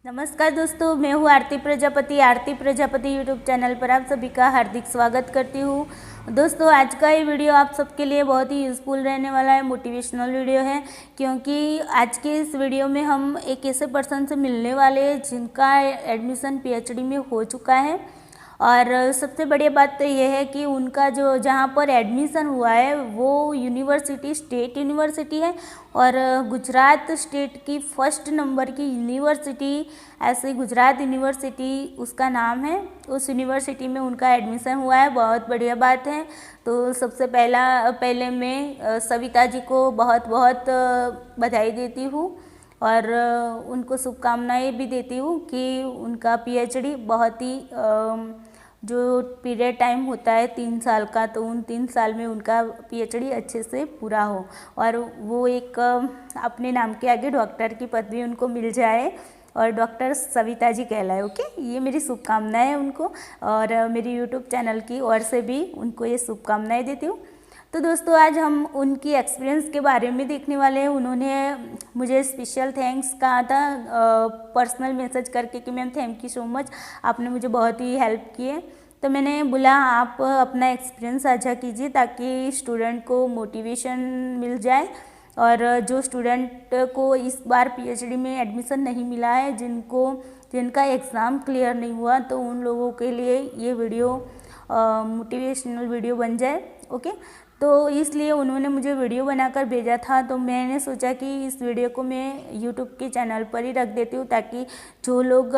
नमस्कार दोस्तों, मैं हूँ आरती प्रजापति यूट्यूब चैनल पर आप सभी का हार्दिक स्वागत करती हूँ। दोस्तों, आज का ये वीडियो आप सबके लिए बहुत ही यूज़फुल रहने वाला है, मोटिवेशनल वीडियो है, क्योंकि आज के इस वीडियो में हम एक ऐसे पर्सन से मिलने वाले हैं जिनका एडमिशन पीएचडी में हो चुका है। और सबसे बढ़िया बात तो ये है कि उनका जो जहाँ पर एडमिशन हुआ है वो यूनिवर्सिटी स्टेट यूनिवर्सिटी है और गुजरात स्टेट की फर्स्ट नंबर की यूनिवर्सिटी, ऐसे गुजरात यूनिवर्सिटी उसका नाम है। उस यूनिवर्सिटी में उनका एडमिशन हुआ है, बहुत बढ़िया बात है। तो सबसे पहले मैं सविता जी को बहुत बहुत बधाई देती हूँ और उनको शुभकामनाएं भी देती हूँ कि उनका पीएचडी बहुत ही जो पीरियड टाइम होता है 3 साल का, तो उन 3 साल में उनका पीएचडी अच्छे से पूरा हो और वो एक अपने नाम के आगे डॉक्टर की पदवी उनको मिल जाए और डॉक्टर सविता जी कहलाए। ओके, ये मेरी शुभकामनाएं उनको और मेरी यूट्यूब चैनल की ओर से भी उनको ये शुभकामनाएं देती हूँ। तो दोस्तों, आज हम उनकी एक्सपीरियंस के बारे में देखने वाले हैं। उन्होंने मुझे स्पेशल थैंक्स कहा था पर्सनल मैसेज करके कि ma'am thank you so much, आपने मुझे बहुत ही हेल्प की है। तो मैंने बोला आप अपना एक्सपीरियंस साझा कीजिए ताकि स्टूडेंट को मोटिवेशन मिल जाए और जो स्टूडेंट को इस बार पीएचडी में एडमिशन नहीं मिला है, जिनका एग्ज़ाम क्लियर नहीं हुआ, तो उन लोगों के लिए ये वीडियो मोटिवेशनल वीडियो बन जाए। ओके, तो इसलिए उन्होंने मुझे वीडियो बनाकर भेजा था, तो मैंने सोचा कि इस वीडियो को मैं यूट्यूब के चैनल पर ही रख देती हूँ ताकि जो लोग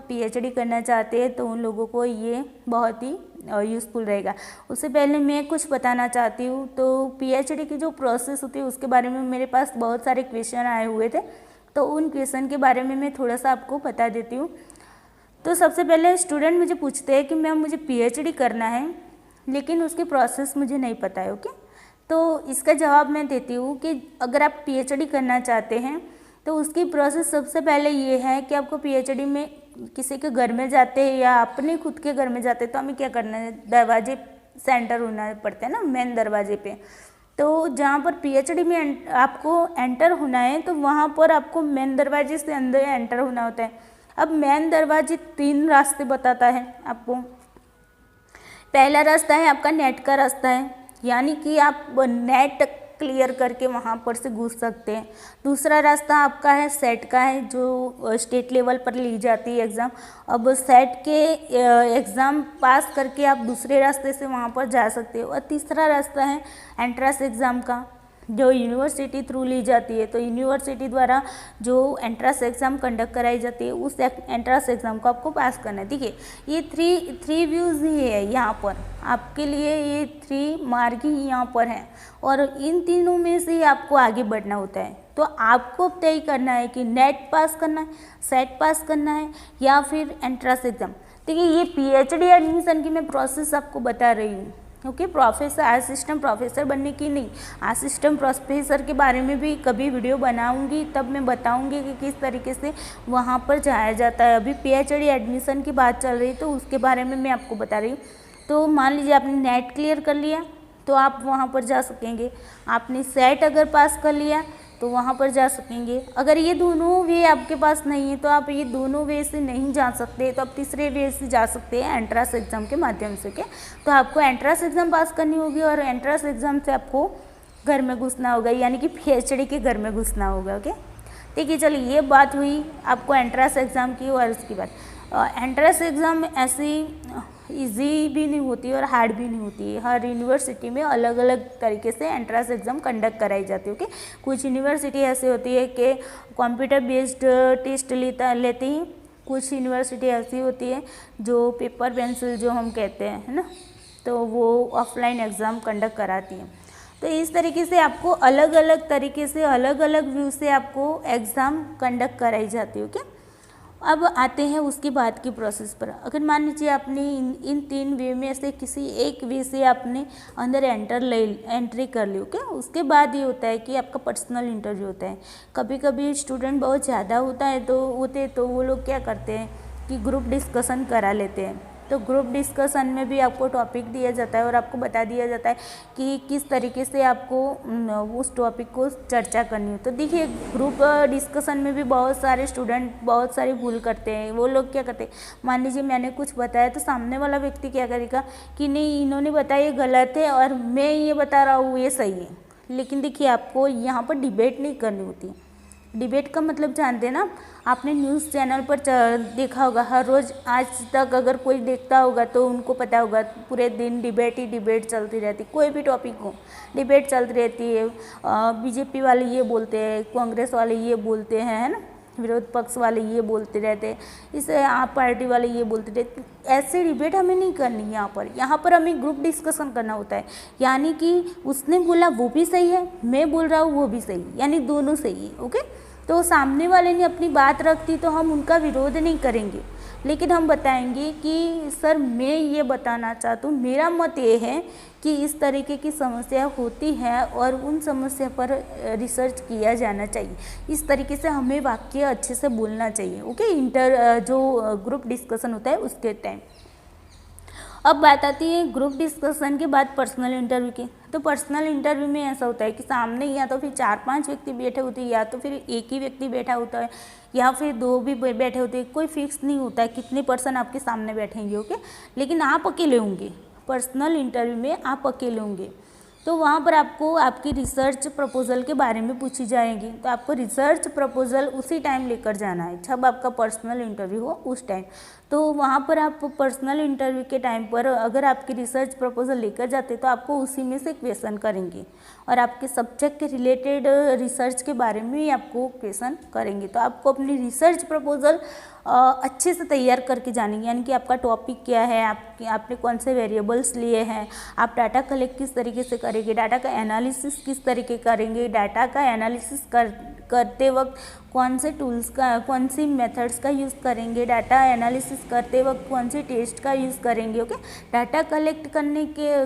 पीएचडी करना चाहते हैं तो उन लोगों को ये बहुत ही यूज़फुल रहेगा। उससे पहले मैं कुछ बताना चाहती हूँ। तो पीएचडी की जो प्रोसेस होती है उसके बारे में मेरे पास बहुत सारे क्वेश्चन आए हुए थे, तो उन क्वेश्चन के बारे में मैं थोड़ा सा आपको बता देती हूँ। तो सबसे पहले स्टूडेंट मुझे पूछते हैं कि मैम मुझे पीएचडी करना है लेकिन उसकी प्रोसेस मुझे नहीं पता है। ओके, तो इसका जवाब मैं देती हूँ कि अगर आप पीएचडी करना चाहते हैं तो उसकी प्रोसेस सबसे पहले ये है कि आपको पीएचडी में किसी के घर में जाते हैं या अपने खुद के घर में जाते हैं तो हमें क्या करना है, दरवाजे से एंटर होना पड़ता है ना, मेन दरवाजे पे। तो जहाँ पर पीएचडी में आपको एंटर होना है तो वहाँ पर आपको मेन दरवाजे से अंदर एंटर होना होता है। अब मेन दरवाजे 3 रास्ते बताता है आपको। पहला रास्ता है आपका नेट का रास्ता है, यानी कि आप नेट क्लियर करके वहाँ पर से घुस सकते हैं। दूसरा रास्ता आपका है सेट का है, जो स्टेट लेवल पर ली जाती है एग्ज़ाम। अब सेट के एग्ज़ाम पास करके आप दूसरे रास्ते से वहाँ पर जा सकते हो। और तीसरा रास्ता है एंट्रेंस एग्ज़ाम का, जो यूनिवर्सिटी थ्रू ली जाती है। तो यूनिवर्सिटी द्वारा जो एंट्रेंस एग्ज़ाम कंडक्ट कराई जाती है उस एंट्रेंस एग्ज़ाम को आपको पास करना है। ठीक है, ये थ्री व्यूज़ ही है यहाँ पर आपके लिए, ये 3 मार्ग ही यहाँ पर हैं और इन तीनों में से ही आपको आगे बढ़ना होता है। तो आपको तय करना है कि नेट पास करना है, सेट पास करना है या फिर एंट्रेंस एग्ज़ाम। देखिए, ये पीएचडी एडमिशन की मैं प्रोसेस आपको बता रही हूँ। ओके, प्रोफेसर असिस्टेंट प्रोफेसर बनने की नहीं, असिस्टेंट प्रोफेसर के बारे में भी कभी वीडियो बनाऊंगी, तब मैं बताऊंगी कि किस तरीके से वहाँ पर जाया जाता है। अभी पीएचडी एडमिशन की बात चल रही है तो उसके बारे में मैं आपको बता रही हूँ। तो मान लीजिए आपने नेट क्लियर कर लिया तो आप वहाँ पर जा सकेंगे, आपने सेट अगर पास कर लिया तो वहाँ पर जा सकेंगे। अगर ये दोनों वे आपके पास नहीं है तो आप ये दोनों वे से नहीं जा सकते, तो आप तीसरे वे से जा सकते हैं एंट्रेंस एग्ज़ाम के माध्यम से। के तो आपको एंट्रेंस एग्ज़ाम पास करनी होगी और एंट्रेंस एग्ज़ाम से आपको घर में घुसना होगा, यानी कि पीएचडी के घर में घुसना होगा। ओके, ठीक है, चलिए ये बात हुई आपको एंट्रेंस एग्ज़ाम की। और उसके बाद एंट्रेंस एग्ज़ाम ऐसी इजी भी नहीं होती और हार्ड भी नहीं होती है। हर यूनिवर्सिटी में अलग अलग तरीके से एंट्रेंस एग्ज़ाम कंडक्ट कराई जाती है। ओके, कुछ यूनिवर्सिटी ऐसी होती है कि कंप्यूटर बेस्ड टेस्ट लेती हैं, कुछ यूनिवर्सिटी ऐसी होती है जो पेपर पेंसिल जो हम कहते हैं, है ना, तो वो ऑफलाइन एग्ज़ाम कंडक्ट कराती हैं। तो इस तरीके से आपको अलग अलग तरीके से अलग अलग व्यू से आपको एग्ज़ाम कंडक्ट कराई जाती है। ओके, अब आते हैं उसके बाद की प्रोसेस पर। अगर मान लीजिए आपने इन 3 वे में से किसी एक वे से आपने अंदर एंट्री कर ली। ओके, उसके बाद ये होता है कि आपका पर्सनल इंटरव्यू होता है। कभी कभी स्टूडेंट बहुत ज़्यादा होता है तो वो लोग क्या करते हैं कि ग्रुप डिस्कशन करा लेते हैं। तो ग्रुप डिस्कशन में भी आपको टॉपिक दिया जाता है और आपको बता दिया जाता है कि किस तरीके से आपको उस टॉपिक को चर्चा करनी हो। तो देखिए ग्रुप डिस्कशन में भी बहुत सारे स्टूडेंट बहुत सारी भूल करते हैं। वो लोग क्या करते हैं, मान लीजिए मैंने कुछ बताया तो सामने वाला व्यक्ति क्या करेगा कि नहीं इन्होंने बताया ये गलत है और मैं ये बता रहा हूँ ये सही है। लेकिन देखिए आपको यहाँ पर डिबेट नहीं करनी होती है। डिबेट का मतलब जानते हैं ना, आपने न्यूज़ चैनल पर देखा होगा हर रोज़ आज तक अगर कोई देखता होगा तो उनको पता होगा पूरे दिन डिबेट ही डिबेट चलती रहती, कोई भी टॉपिक हो डिबेट चलती रहती है। बीजेपी वाले ये बोलते हैं, कांग्रेस वाले ये बोलते हैं, है ना, विरोध पक्ष वाले ये बोलते रहते हैं, इसे आप पार्टी वाले ये बोलते रहते। ऐसे डिबेट हमें नहीं करनी यहाँ पर हमें ग्रुप डिस्कशन करना होता है। यानी कि उसने बोला वो भी सही है, मैं बोल रहा हूँ वो भी सही, यानी दोनों सही है। ओके, तो सामने वाले ने अपनी बात रख दी तो हम उनका विरोध नहीं करेंगे, लेकिन हम बताएंगे कि सर मैं ये बताना चाहता हूँ, मेरा मत ये है कि इस तरीके की समस्या होती है और उन समस्या पर रिसर्च किया जाना चाहिए। इस तरीके से हमें वाक्य अच्छे से बोलना चाहिए। ओके, जो ग्रुप डिस्कशन होता है उसके टाइम। अब बात आती है ग्रुप डिस्कशन के बाद पर्सनल इंटरव्यू की। तो पर्सनल इंटरव्यू में ऐसा होता है कि सामने या तो फिर 4-5 व्यक्ति बैठे होते हैं, या तो फिर एक ही व्यक्ति बैठा होता है, या फिर 2 भी बैठे होते हैं। कोई फिक्स नहीं होता है कितने पर्सन आपके सामने बैठेंगे। ओके, लेकिन आप अकेले होंगे पर्सनल इंटरव्यू में, आप अकेले होंगे। तो वहाँ पर आपको आपकी रिसर्च प्रपोजल के बारे में पूछी जाएगी। तो आपको रिसर्च प्रपोजल उसी टाइम लेकर जाना है जब आपका पर्सनल इंटरव्यू हो उस टाइम। तो वहाँ पर आप पर्सनल इंटरव्यू के टाइम पर अगर आपकी रिसर्च प्रपोजल लेकर जाते तो आपको उसी में से क्वेश्चन करेंगे और आपके सब्जेक्ट के रिलेटेड रिसर्च के बारे में ही आपको क्वेश्चन करेंगे। तो आपको अपनी रिसर्च प्रपोजल अच्छे से तैयार करके जानेंगे, यानी कि आपका टॉपिक क्या है, आपने कौन से वेरिएबल्स लिए हैं, आप डाटा कलेक्ट किस तरीके से करेंगे, डाटा का एनालिसिस किस तरीके करेंगे, डाटा का एनालिसिस करते वक्त कौन से टूल्स का, कौन सी मेथड्स का यूज़ करेंगे, डाटा एनालिसिस करते वक्त कौन से टेस्ट का यूज़ करेंगे। ओके, डाटा कलेक्ट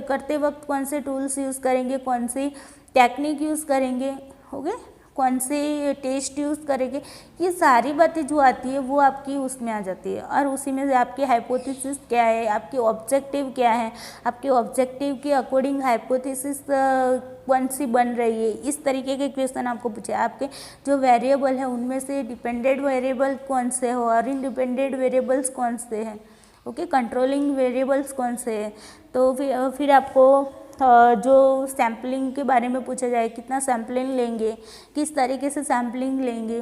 करते वक्त कौन से टूल्स यूज़ करेंगे, कौन सी टेक्निक यूज़ करेंगे, ओके, कौन से टेस्ट यूज़ करेंगे। ये सारी बातें जो आती है वो आपकी उसमें आ जाती है और उसी में से आपकी हाइपोथेसिस क्या है, आपके ऑब्जेक्टिव क्या है, आपके ऑब्जेक्टिव के अकॉर्डिंग हाइपोथेसिस कौन सी बन रही है, इस तरीके के क्वेश्चन आपको पूछे। आपके जो वेरिएबल है उनमें से डिपेंडेंट वेरिएबल कौन से हो और इंडिपेंडेंट वेरिएबल्स कौन से हैं। ओके, कंट्रोलिंग वेरिएबल्स कौन से हैं। तो फिर आपको जो सैम्पलिंग के बारे में पूछा जाए, कितना सैम्पलिंग लेंगे, किस तरीके से सैम्पलिंग लेंगे,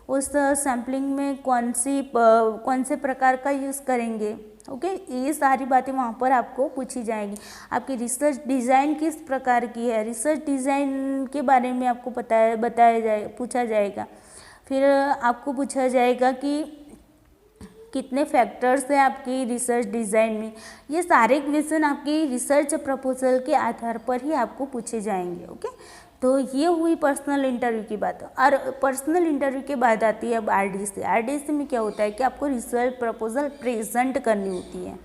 उस सैम्पलिंग में कौन से प्रकार का यूज़ करेंगे। ओके, ये सारी बातें वहाँ पर आपको पूछी जाएंगी। आपकी रिसर्च डिज़ाइन किस प्रकार की है, रिसर्च डिज़ाइन के बारे में आपको पूछा जाएगा। फिर आपको पूछा जाएगा कि कितने फैक्टर्स हैं आपकी रिसर्च डिज़ाइन में। ये सारे क्वेश्चन आपकी रिसर्च प्रपोजल के आधार पर ही आपको पूछे जाएंगे। ओके, तो ये हुई पर्सनल इंटरव्यू की बात। और पर्सनल इंटरव्यू के बाद आती है अब आरडीसी। आरडीसी में क्या होता है कि आपको रिसर्च प्रपोजल प्रेजेंट करनी होती है।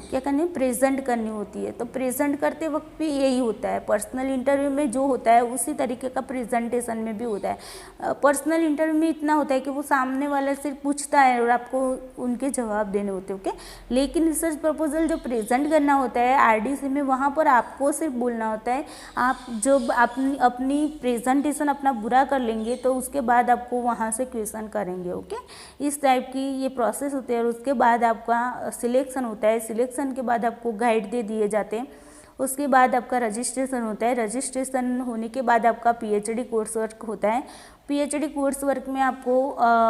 क्या करनी है, प्रेजेंट करनी होती है। तो प्रेजेंट करते वक्त भी यही होता है, पर्सनल इंटरव्यू में जो होता है उसी तरीके का प्रेजेंटेशन में भी होता है। पर्सनल इंटरव्यू में इतना होता है कि वो सामने वाले से पूछता है और आपको उनके जवाब देने होते हैं। ओके, लेकिन रिसर्च प्रपोजल जो प्रेजेंट करना होता है आरडीसी में, वहाँ पर आपको सिर्फ बोलना होता है। आप जब अपनी प्रेजेंटेशन अपना पूरा कर लेंगे तो उसके बाद आपको वहाँ से क्वेश्चन करेंगे। ओके, इस टाइप की ये प्रोसेस होती है और उसके बाद आपका सिलेक्शन होता है। सिलेक्शन के बाद आपको गाइड दे दिए जाते हैं। उसके बाद आपका रजिस्ट्रेशन होता है। रजिस्ट्रेशन होने के बाद आपका पीएचडी कोर्स वर्क होता है। पीएचडी कोर्स वर्क में आपको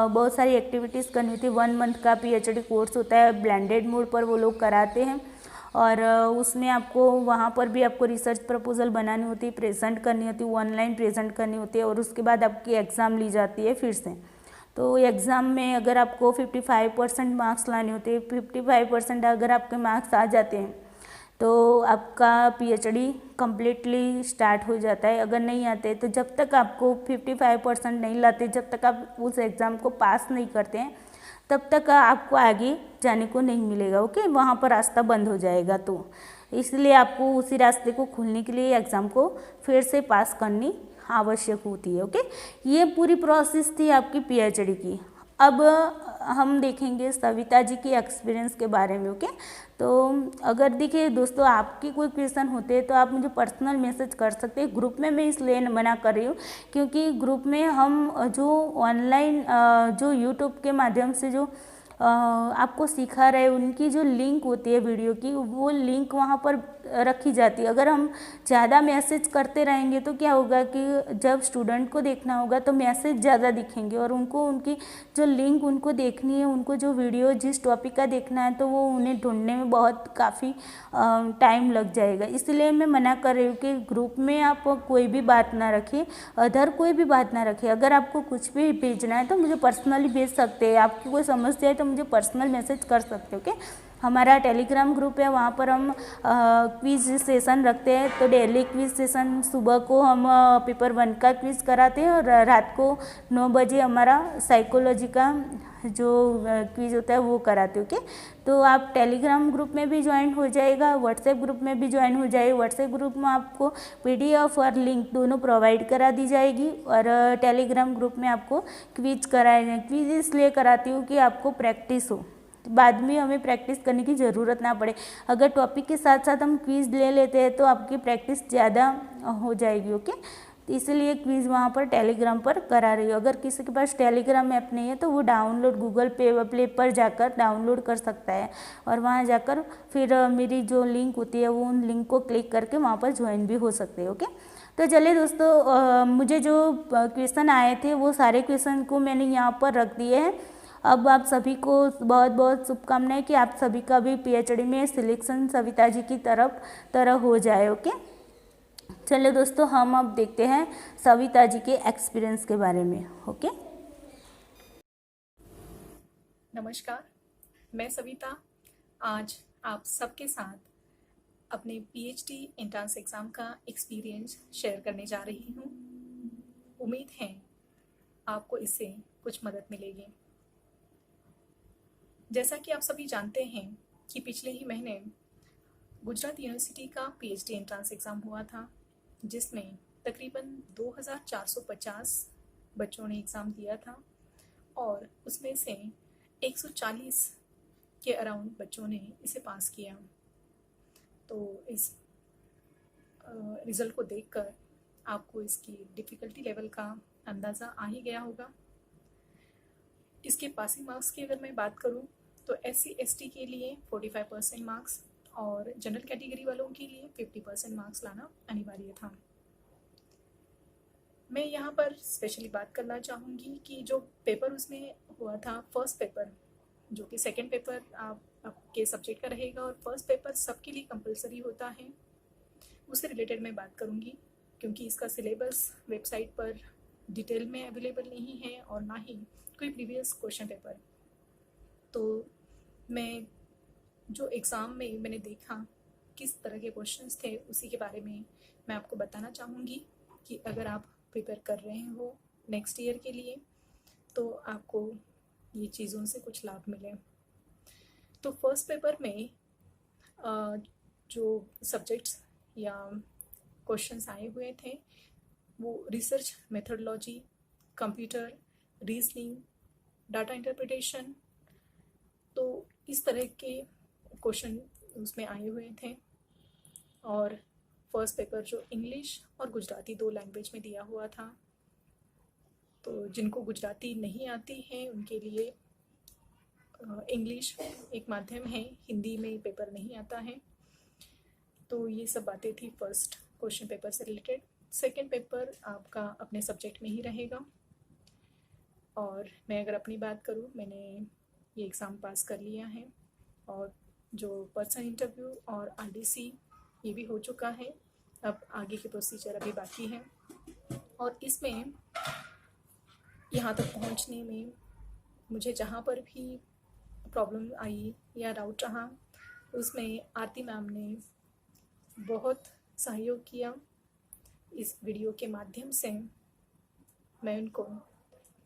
बहुत सारी एक्टिविटीज़ करनी होती है। 1 मंथ का पीएचडी कोर्स होता है, ब्लेंडेड मोड पर वो लोग कराते हैं और उसमें आपको वहाँ पर भी आपको रिसर्च प्रपोजल बनानी होती है, प्रेजेंट करनी होती है, ऑनलाइन प्रेजेंट करनी होती है और उसके बाद आपकी एग्ज़ाम ली जाती है फिर से। तो एग्ज़ाम में अगर आपको 55% मार्क्स लाने होते हैं, 55% अगर आपके मार्क्स आ जाते हैं तो आपका पीएचडी कम्प्लीटली स्टार्ट हो जाता है। अगर नहीं आते तो जब तक आपको 55% नहीं लाते, जब तक आप उस एग्ज़ाम को पास नहीं करते हैं तब तक आपको आगे जाने को नहीं मिलेगा। ओके, वहाँ पर रास्ता बंद हो जाएगा। तो इसलिए आपको उसी रास्ते को खोलने के लिए एग्ज़ाम को फिर से पास करनी आवश्यक होती है। ओके, ये पूरी प्रोसेस थी आपकी पीएचडी की। अब हम देखेंगे सविता जी की एक्सपीरियंस के बारे में। ओके, तो अगर देखिए दोस्तों, आपकी कोई क्वेश्चन होते हैं तो आप मुझे पर्सनल मैसेज कर सकते हैं। ग्रुप में मैं इसलिए मना कर रही हूँ क्योंकि ग्रुप में हम जो ऑनलाइन जो यूट्यूब के माध्यम से जो आपको सिखा रहे, उनकी जो लिंक होती है वीडियो की, वो लिंक वहाँ पर रखी जाती है। अगर हम ज़्यादा मैसेज करते रहेंगे तो क्या होगा कि जब स्टूडेंट को देखना होगा तो मैसेज ज़्यादा दिखेंगे और उनको उनकी जो लिंक उनको देखनी है, उनको जो वीडियो जिस टॉपिक का देखना है, तो वो उन्हें ढूंढने में बहुत काफ़ी टाइम लग जाएगा। इसलिए मैं मना कर रही हूँ कि ग्रुप में आप कोई भी बात ना रखिए, अदर कोई भी बात ना रखिए। अगर आपको कुछ भी भेजना है तो मुझे पर्सनली भेज सकते हैं। आपकी कोई समस्या है तो मुझे पर्सनल मैसेज कर सकते हो। ओके, हमारा टेलीग्राम ग्रुप है, वहाँ पर हम क्विज सेशन रखते हैं। तो डेली क्विज सेशन, सुबह को हम पेपर 1 का क्विज कराते हैं और रात को 9 बजे हमारा साइकोलॉजी का जो क्विज होता है वो कराते हैं। ओके, तो आप टेलीग्राम ग्रुप में भी ज्वाइन हो जाएगा, व्हाट्सएप ग्रुप में भी ज्वाइन हो जाए। व्हाट्सएप ग्रुप में आपको PDF और लिंक दोनों प्रोवाइड करा दी जाएगी और टेलीग्राम ग्रुप में आपको क्विज कराए जाए। क्विज इसलिए कराती हूँ कि आपको प्रैक्टिस हो, बाद में हमें प्रैक्टिस करने की ज़रूरत ना पड़े। अगर टॉपिक के साथ साथ हम क्विज़ ले लेते हैं तो आपकी प्रैक्टिस ज़्यादा हो जाएगी। ओके, तो इसलिए क्विज़ वहाँ पर टेलीग्राम पर करा रही हो। अगर किसी के पास टेलीग्राम ऐप नहीं है तो वो डाउनलोड गूगल प्ले पर जाकर डाउनलोड कर सकता है और वहाँ जाकर फिर मेरी जो लिंक होती है वो उन लिंक को क्लिक करके वहाँ पर ज्वाइन भी हो सकते हैं। ओके, तो चलिए दोस्तों, मुझे जो क्वेश्चन आए थे वो सारे क्वेश्चन को मैंने यहाँ पर रख दिए हैं। अब आप सभी को बहुत बहुत शुभकामनाएं कि आप सभी का भी PhD में सिलेक्शन सविता जी की तरह हो जाए। ओके, चलिए दोस्तों, हम अब देखते हैं सविता जी के एक्सपीरियंस के बारे में। ओके, नमस्कार, मैं सविता आज आप सबके साथ अपने PhD एंट्रेंस एग्ज़ाम का एक्सपीरियंस शेयर करने जा रही हूँ। उम्मीद है आपको इससे कुछ मदद मिलेगी। जैसा कि आप सभी जानते हैं कि पिछले ही महीने गुजरात यूनिवर्सिटी का PhD एंट्रेंस एग्ज़ाम हुआ था, जिसमें तकरीबन 2450 बच्चों ने एग्ज़ाम दिया था और उसमें से 140 के अराउंड बच्चों ने इसे पास किया। तो इस रिज़ल्ट को देखकर आपको इसकी डिफ़िकल्टी लेवल का अंदाज़ा आ ही गया होगा। इसके पासिंग मार्क्स की अगर मैं बात करूं तो SC ST के लिए 45% मार्क्स और जनरल कैटेगरी वालों के लिए 50% मार्क्स लाना अनिवार्य था। मैं यहाँ पर स्पेशली बात करना चाहूँगी कि जो पेपर उसमें हुआ था, फर्स्ट पेपर, जो कि सेकंड पेपर आपके सब्जेक्ट का रहेगा और फर्स्ट पेपर सबके लिए कंपलसरी होता है, उससे रिलेटेड मैं बात करूँगी क्योंकि इसका सिलेबस वेबसाइट पर डिटेल में अवेलेबल नहीं है और ना ही कोई प्रीवियस क्वेश्चन पेपर। तो मैं जो एग्ज़ाम में मैंने देखा किस तरह के क्वेश्चंस थे उसी के बारे में मैं आपको बताना चाहूँगी कि अगर आप प्रिपेयर कर रहे हो नेक्स्ट ईयर के लिए तो आपको ये चीज़ों से कुछ लाभ मिले। तो फर्स्ट पेपर में जो सब्जेक्ट्स या क्वेश्चंस आए हुए थे वो research methodology, computer, reasoning, data interpretation, तो इस तरह के क्वेश्चन उसमें आए हुए थे। और फर्स्ट पेपर जो इंग्लिश और गुजराती 2 लैंग्वेज में दिया हुआ था, तो जिनको गुजराती नहीं आती है उनके लिए इंग्लिश एक माध्यम है, हिंदी में पेपर नहीं आता है। तो ये सब बातें थी फर्स्ट क्वेश्चन पेपर से रिलेटेड। सेकंड पेपर आपका अपने सब्जेक्ट में ही रहेगा और मैं अगर अपनी बात करूँ, मैंने ये एग्ज़ाम पास कर लिया है और जो पर्सनल इंटरव्यू और RDC ये भी हो चुका है। अब आगे के प्रोसीजर अभी बाकी है और इसमें यहाँ तक पहुँचने में मुझे जहाँ पर भी प्रॉब्लम आई या डाउट रहा उसमें आरती मैम ने बहुत सहयोग किया। इस वीडियो के माध्यम से मैं उनको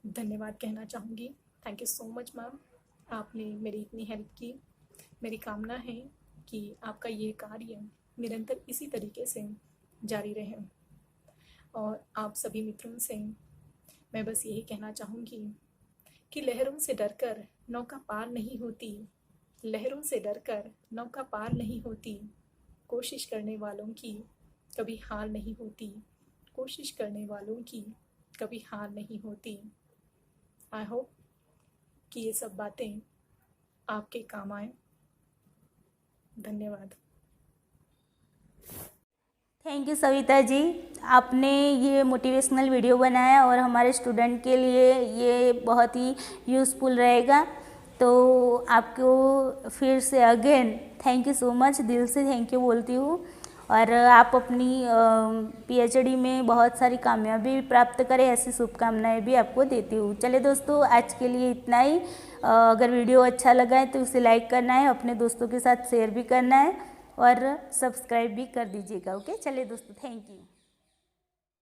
धन्यवाद कहना चाहूँगी। Thank you so much ma'am, आपने मेरी इतनी हेल्प की। मेरी कामना है कि आपका ये कार्य निरंतर इसी तरीके से जारी रहे और आप सभी मित्रों से मैं बस यही कहना चाहूँगी कि लहरों से डरकर नौका पार नहीं होती, लहरों से डरकर नौका पार नहीं होती, कोशिश करने वालों की कभी हार नहीं होती, कोशिश करने वालों की कभी हार नहीं होती। आई होप कि ये सब बातें आपके काम आए। धन्यवाद। थैंक यू सविता जी, आपने ये मोटिवेशनल वीडियो बनाया और हमारे स्टूडेंट के लिए ये बहुत ही यूज़फुल रहेगा। तो आपको फिर से again thank you so much, दिल से थैंक यू बोलती हूँ। और आप अपनी पीएचडी में बहुत सारी कामयाबी प्राप्त करें, ऐसी शुभकामनाएं भी आपको देती हूँ। चलिए दोस्तों, आज के लिए इतना ही। अगर वीडियो अच्छा लगा है तो उसे लाइक करना है, अपने दोस्तों के साथ शेयर भी करना है और सब्सक्राइब भी कर दीजिएगा। ओके, चलिए दोस्तों, थैंक यू।